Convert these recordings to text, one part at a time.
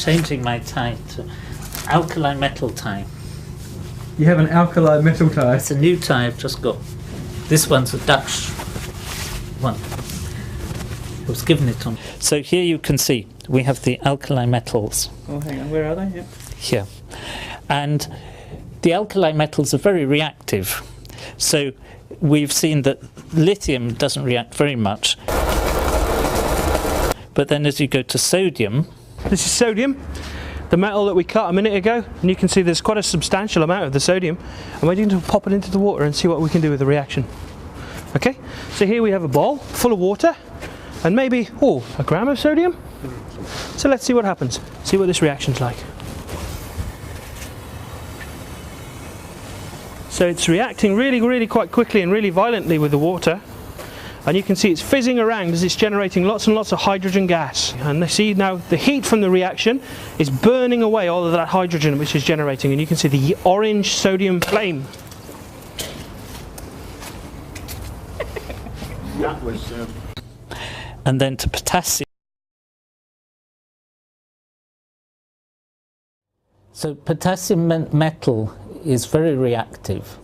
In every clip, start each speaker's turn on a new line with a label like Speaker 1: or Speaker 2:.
Speaker 1: changing my tie to alkali metal tie.
Speaker 2: You have an alkali metal tie?
Speaker 1: It's a new tie I've just got. This one's a Dutch one. I was given it on. So here you can see we have the alkali metals.
Speaker 2: Oh, hang on, where are they? Yep.
Speaker 1: Here. And the alkali metals are very reactive. So we've seen that lithium doesn't react very much. But then as you go to sodium...
Speaker 3: This is sodium, the metal that we cut a minute ago, and you can see there's quite a substantial amount of the sodium. And we're going to pop it into the water and see what we can do with the reaction. Okay, so here we have a bowl full of water and maybe, a gram of sodium. So let's see what happens, see what this reaction's like. So it's reacting really quite quickly and really violently with the water. And you can see it's fizzing around as it's generating lots and lots of hydrogen gas. And see now the heat from the reaction is burning away all of that hydrogen which is generating, and you can see the orange sodium flame.
Speaker 4: That was...
Speaker 1: And then to potassium. So potassium metal is very reactive.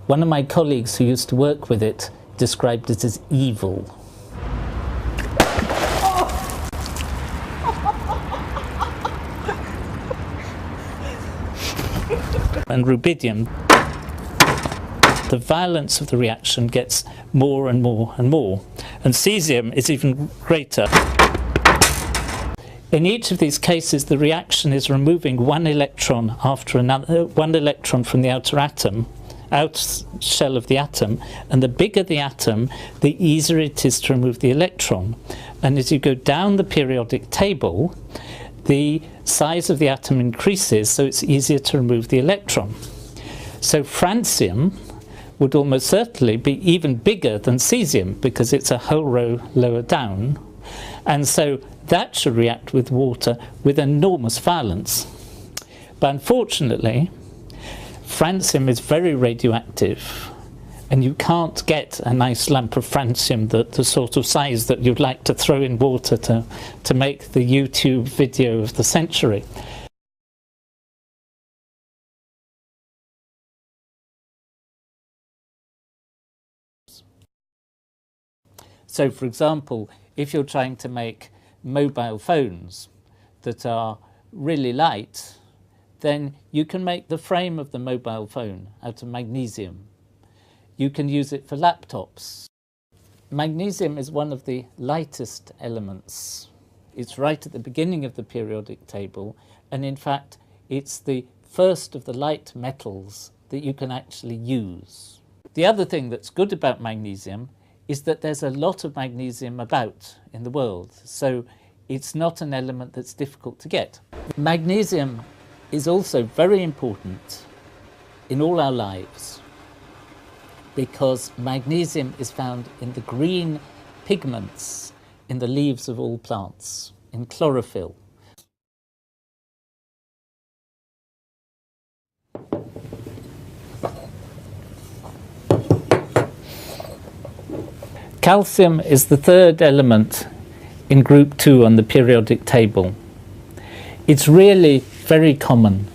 Speaker 1: One of my colleagues who used to work with it described it as evil. And rubidium, the violence of the reaction gets more and more and more. And cesium is even greater. In each of these cases, the reaction is removing one electron after another, one electron from the outer atom, outer shell of the atom, and the bigger the atom, the easier it is to remove the electron. And as you go down the periodic table, the size of the atom increases, so it's easier to remove the electron. So francium would almost certainly be even bigger than cesium because it's a whole row lower down, and so that should react with water with enormous violence. But unfortunately, francium is very radioactive, and you can't get a nice lump of francium the sort of size that you'd like to throw in water to make the YouTube video of the century. So for example, if you're trying to make mobile phones that are really light, then you can make the frame of the mobile phone out of magnesium. You can use it for laptops. Magnesium is one of the lightest elements. It's right at the beginning of the periodic table, and in fact it's the first of the light metals that you can actually use. The other thing that's good about magnesium is that there's a lot of magnesium about in the world, so it's not an element that's difficult to get. Magnesium is also very important in all our lives because magnesium is found in the green pigments in the leaves of all plants, in chlorophyll. Calcium is the third element in group 2 on the periodic table. It's really very common.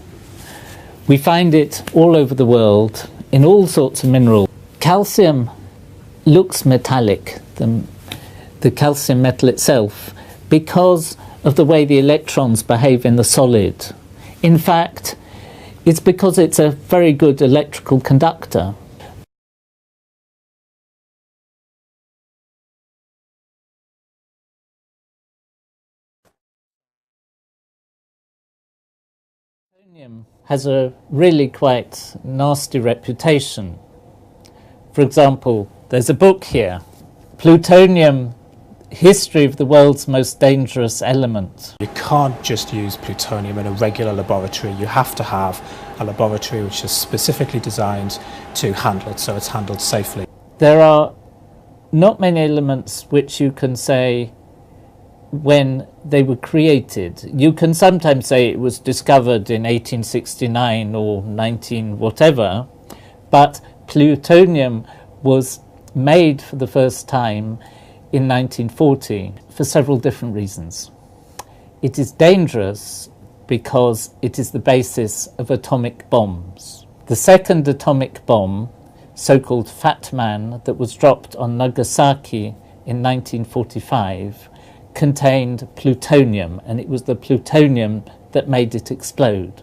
Speaker 1: We find it all over the world in all sorts of minerals. Calcium looks metallic, the calcium metal itself, because of the way the electrons behave in the solid. In fact, it's because it's a very good electrical conductor. Plutonium has a really quite nasty reputation. For example, there's a book here, Plutonium, History of the World's Most Dangerous Element.
Speaker 5: You can't just use plutonium in a regular laboratory. You have to have a laboratory which is specifically designed to handle it, so it's handled safely.
Speaker 1: There are not many elements which you can say when they were created. You can sometimes say it was discovered in 1869 or 19 whatever, but plutonium was made for the first time in 1940 for several different reasons. It is dangerous because it is the basis of atomic bombs. The second atomic bomb, so-called Fat Man, that was dropped on Nagasaki in 1945, contained plutonium, and it was the plutonium that made it explode.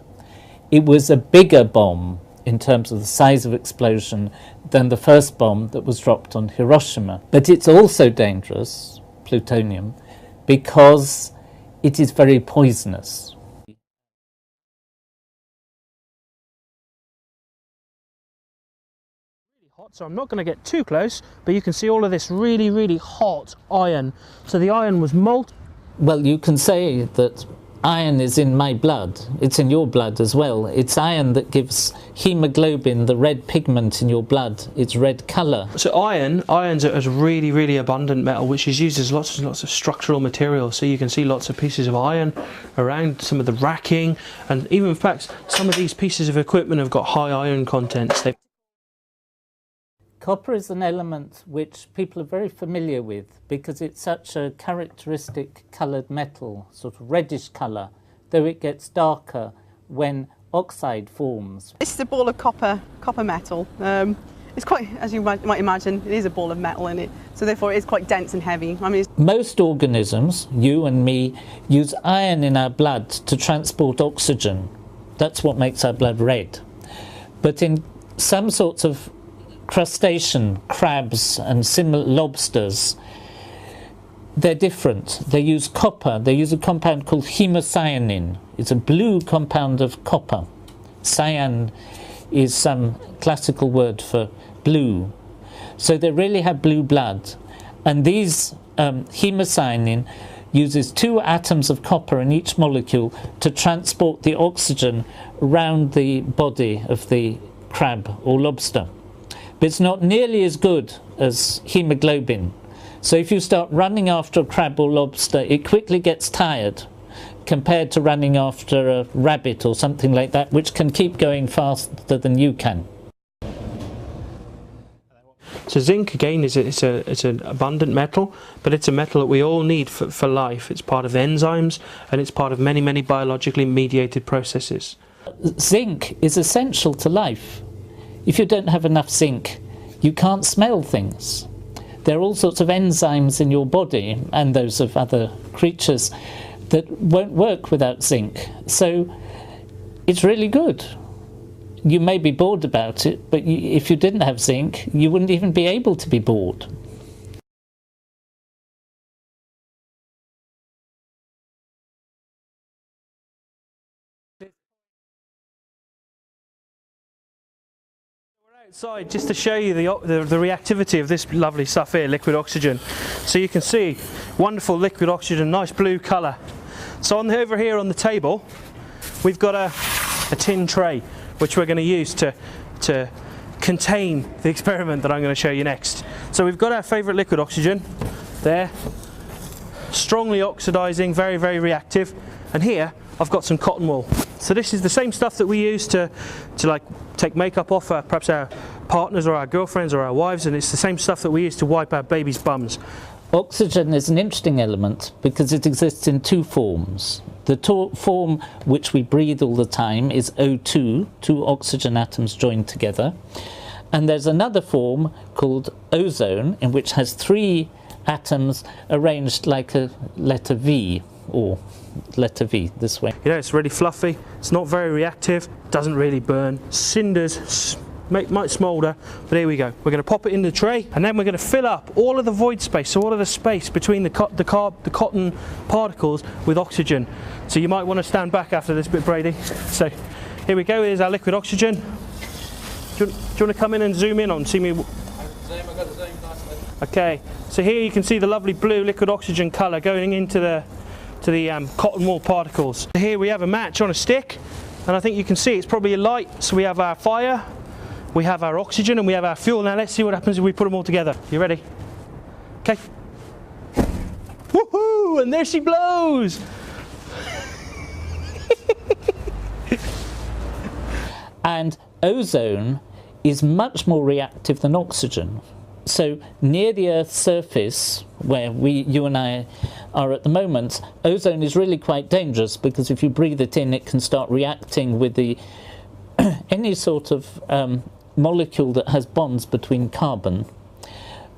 Speaker 1: It was a bigger bomb in terms of the size of explosion than the first bomb that was dropped on Hiroshima. But it's also dangerous, plutonium, because it is very poisonous.
Speaker 3: So I'm not going to get too close, but you can see all of this really, really hot iron. So the iron was molten.
Speaker 1: Well, you can say that iron is in my blood. It's in your blood as well. It's iron that gives hemoglobin, the red pigment in your blood, its red colour.
Speaker 3: So iron's a really, really abundant metal, which is used as lots and lots of structural materials. So you can see lots of pieces of iron around some of the racking, and even in fact, some of these pieces of equipment have got high iron contents.
Speaker 1: Copper is an element which people are very familiar with because it's such a characteristic coloured metal, sort of reddish colour, though it gets darker when oxide forms.
Speaker 4: This is a ball of copper metal. It's quite, as you might imagine, it is a ball of metal in it, so therefore it is quite dense and heavy. I mean,
Speaker 1: most organisms, you and me, use iron in our blood to transport oxygen. That's what makes our blood red. But in some sorts of crustacean, crabs and similar lobsters, they're different. They use copper. They use a compound called hemocyanin. It's a blue compound of copper. Cyan is some classical word for blue. So they really have blue blood. And these hemocyanin uses 2 atoms of copper in each molecule to transport the oxygen around the body of the crab or lobster. But it's not nearly as good as hemoglobin. So if you start running after a crab or lobster, it quickly gets tired compared to running after a rabbit or something like that, which can keep going faster than you can.
Speaker 3: So zinc, again, it's an abundant metal, but it's a metal that we all need for life. It's part of enzymes, and it's part of many, many biologically mediated processes.
Speaker 1: Zinc is essential to life. If you don't have enough zinc, you can't smell things. There are all sorts of enzymes in your body, and those of other creatures, that won't work without zinc. So it's really good. You may be bored about it, but if you didn't have zinc, you wouldn't even be able to be bored.
Speaker 3: Outside just to show you the reactivity of this lovely stuff here, liquid oxygen. So you can see wonderful liquid oxygen, nice blue colour. So over here on the table we've got a tin tray which we're going to use to contain the experiment that I'm going to show you next. So we've got our favourite liquid oxygen there, strongly oxidising, very, very reactive, and here I've got some cotton wool. So this is the same stuff that we use to like take makeup off perhaps our partners or our girlfriends or our wives, and it's the same stuff that we use to wipe our babies' bums.
Speaker 1: Oxygen is an interesting element because it exists in 2 forms. The form which we breathe all the time is O2, 2 oxygen atoms joined together. And there's another form called ozone, in which has 3 atoms arranged like a letter V, or letter V this way.
Speaker 3: You know, it's really fluffy, it's not very reactive, doesn't really burn, cinders, might smoulder, but here we go. We're going to pop it in the tray, and then we're going to fill up all of the void space, so all of the space between the cotton particles with oxygen. So you might want to stand back after this bit, Brady. So here we go, here's our liquid oxygen. Do you want to come in and zoom in on, see me? Okay, so here you can see the lovely blue liquid oxygen colour going into the cotton wool particles. Here we have a match on a stick, and I think you can see it's probably a light. So we have our fire, we have our oxygen, and we have our fuel. Now let's see what happens if we put them all together. You ready? Okay. Woohoo! And there she blows!
Speaker 1: And ozone is much more reactive than oxygen. So near the Earth's surface, where you and I are at the moment, ozone is really quite dangerous, because if you breathe it in, it can start reacting with any sort of molecule that has bonds between carbon.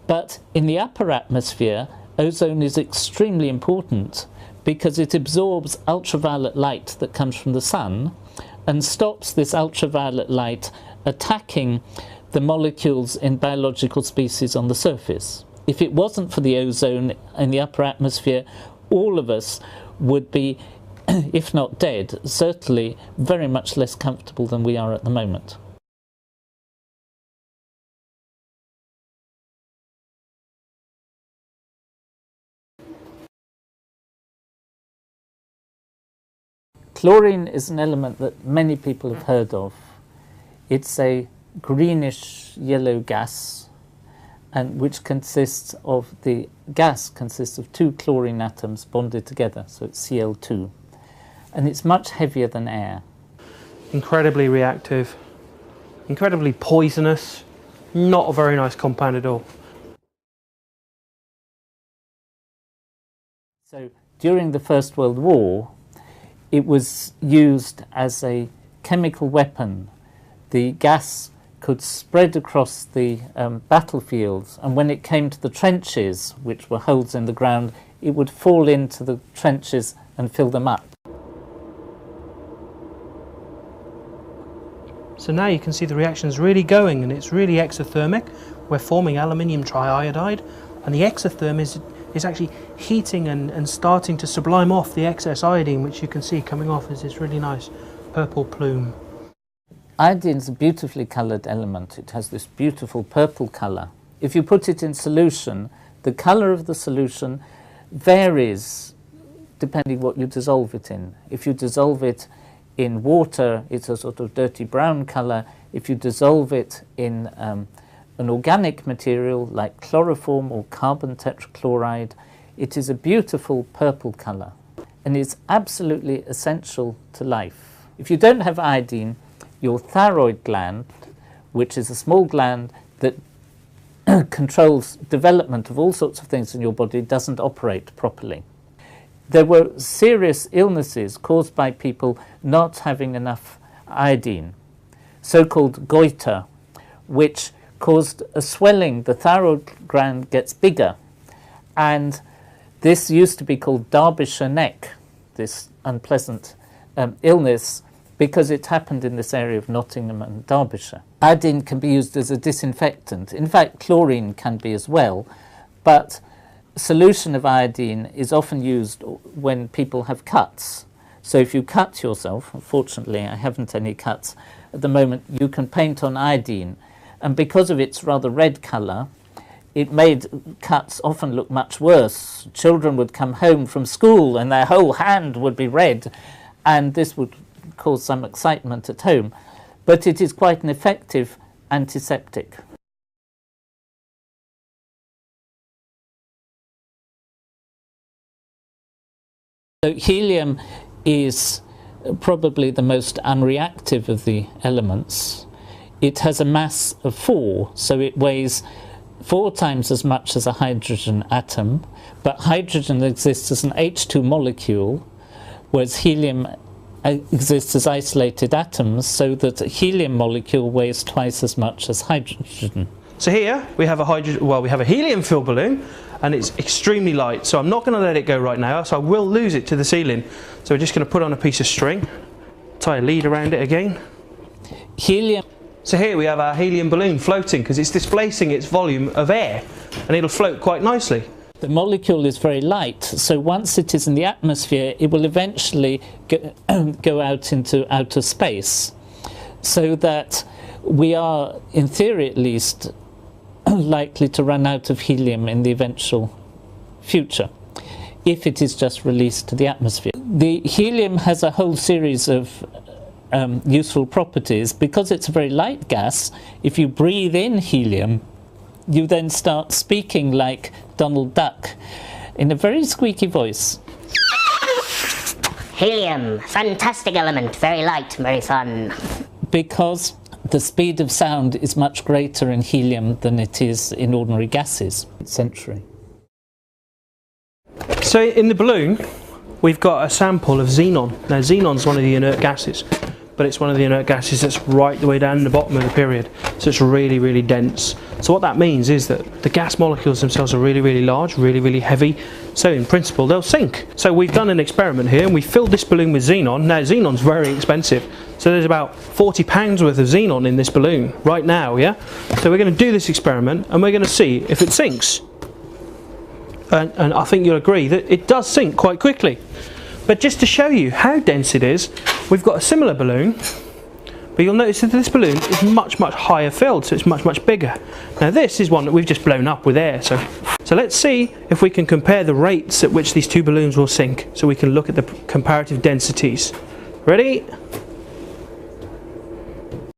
Speaker 1: But in the upper atmosphere, ozone is extremely important because it absorbs ultraviolet light that comes from the sun and stops this ultraviolet light attacking the molecules in biological species on the surface. If it wasn't for the ozone in the upper atmosphere, all of us would be, if not dead, certainly very much less comfortable than we are at the moment. Chlorine is an element that many people have heard of. It's a greenish yellow gas, and which consists of, the gas consists of 2 chlorine atoms bonded together, so it's Cl2. And it's much heavier than air.
Speaker 3: Incredibly reactive, incredibly poisonous, not a very nice compound at all.
Speaker 1: So during the First World War, it was used as a chemical weapon. The gas could spread across the battlefields, and when it came to the trenches, which were holes in the ground, it would fall into the trenches and fill them up.
Speaker 3: So now you can see the reaction is really going, and it's really exothermic. We're forming aluminium triiodide, and the exotherm is actually heating and starting to sublime off the excess iodine, which you can see coming off as this really nice purple plume.
Speaker 1: Iodine is a beautifully coloured element. It has this beautiful purple colour. If you put it in solution, the colour of the solution varies depending what you dissolve it in. If you dissolve it in water, it's a sort of dirty brown colour. If you dissolve it in an organic material like chloroform or carbon tetrachloride, it is a beautiful purple colour, and it's absolutely essential to life. If you don't have iodine, your thyroid gland, which is a small gland that controls development of all sorts of things in your body, doesn't operate properly. There were serious illnesses caused by people not having enough iodine, so-called goiter, which caused a swelling. The thyroid gland gets bigger, and this used to be called Derbyshire neck, this unpleasant illness, because it happened in this area of Nottingham and Derbyshire. Iodine can be used as a disinfectant. In fact, chlorine can be as well, but solution of iodine is often used when people have cuts. So if you cut yourself, unfortunately I haven't any cuts at the moment, you can paint on iodine, and because of its rather red colour, it made cuts often look much worse. Children would come home from school and their whole hand would be red, and this would cause some excitement at home, but it is quite an effective antiseptic. So helium is probably the most unreactive of the elements. It has a mass of 4, so it weighs 4 times as much as a hydrogen atom, but hydrogen exists as an H2 molecule, whereas helium exists as isolated atoms, so that a helium molecule weighs twice as much as hydrogen.
Speaker 3: So here we have a helium-filled balloon, and it's extremely light, so I'm not going to let it go right now, so I will lose it to the ceiling. So we're just going to put on a piece of string, tie a lead around it again.
Speaker 1: Helium.
Speaker 3: So here we have our helium balloon floating because it's displacing its volume of air, and it'll float quite nicely.
Speaker 1: The molecule is very light, so once it is in the atmosphere, it will eventually go out into outer space, so that we are, in theory at least, likely to run out of helium in the eventual future, if it is just released to the atmosphere. The helium has a whole series of useful properties. Because it's a very light gas, if you breathe in helium, you then start speaking like Donald Duck in a very squeaky voice.
Speaker 6: Helium, fantastic element, very light, very fun.
Speaker 1: Because the speed of sound is much greater in helium than it is in ordinary gases. Century.
Speaker 3: So in the balloon, we've got a sample of xenon. Now xenon's one of the inert gases, but it's one of the inert gases that's right the way down the bottom of the period. So it's really, really dense. So what that means is that the gas molecules themselves are really, really large, really, really heavy. So in principle, they'll sink. So we've done an experiment here and we filled this balloon with xenon. Now xenon's very expensive. So there's about £40 worth of xenon in this balloon right now, yeah? So we're going to do this experiment and we're going to see if it sinks. And I think you'll agree that it does sink quite quickly. But just to show you how dense it is, we've got a similar balloon, but you'll notice that this balloon is much, much higher filled, so it's much, much bigger. Now this is one that we've just blown up with air, so let's see if we can compare the rates at which these two balloons will sink, so we can look at the comparative densities. Ready?